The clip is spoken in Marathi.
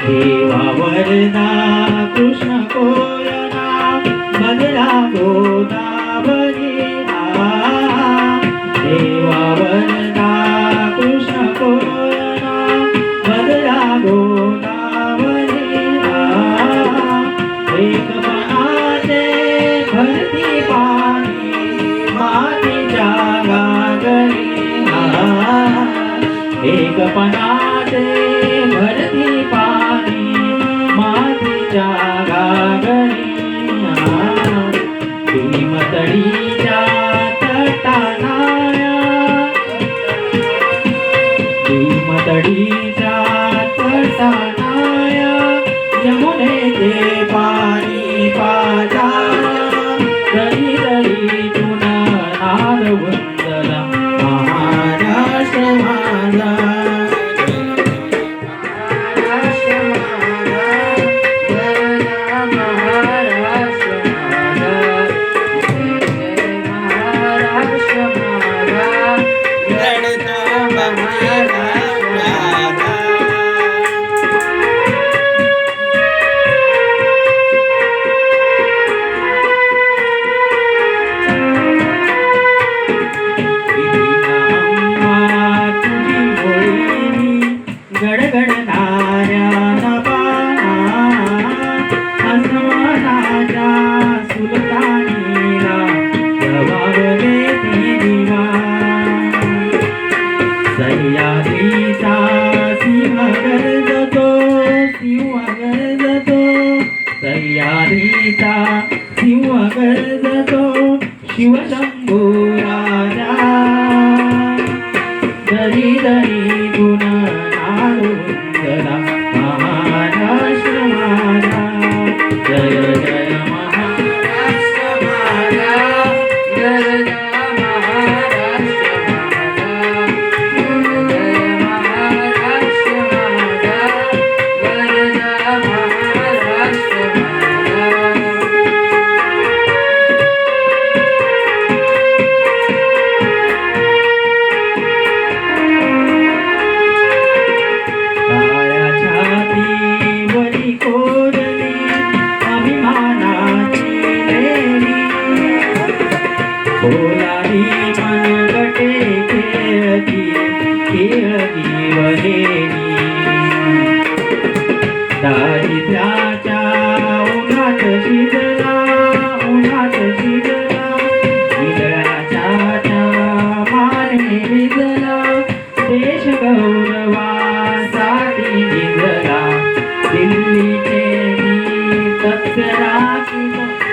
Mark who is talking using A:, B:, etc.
A: देवा वरदा कृष्ण कोयना बदला गोदावरी देवा वरदा कृष्ण कोयना बदला गोदावरी एक मनाचे भरती पाणी मातीच्या गागरी एक पणाचे भरती पाणी मातीच्या गागरी भीमतडीच्या तटानाया भीमतडीच्या तटानाया यमुनेचे पाणी पाजा दरी दरी तुन नाद वंदना महाराष्ट्र माझा गडगडणाऱ्या नभाना आसमानाच्या सुलतानीला जबाबले ती दिवा सह्याद्रीचा सिंह गर्जतो सह्याद्रीचा सिंह गर्जतो शिवशंभू राजा दरी दरी गुण वंदना महाराष्ट्र माझा जय जय महाराष्ट्र माझा जय जय महाराष्ट्र माझा जय महाराष्ट्र माझा जय जय महाराष्ट्र बोलारी मनगटे खेळती खेळती वहेरी दारिद्र्याच्या उन्हात शिजला विदळाच्या माने विजला देश गौरवासाठी जिंकला दिल्लीचे मी तत्सरा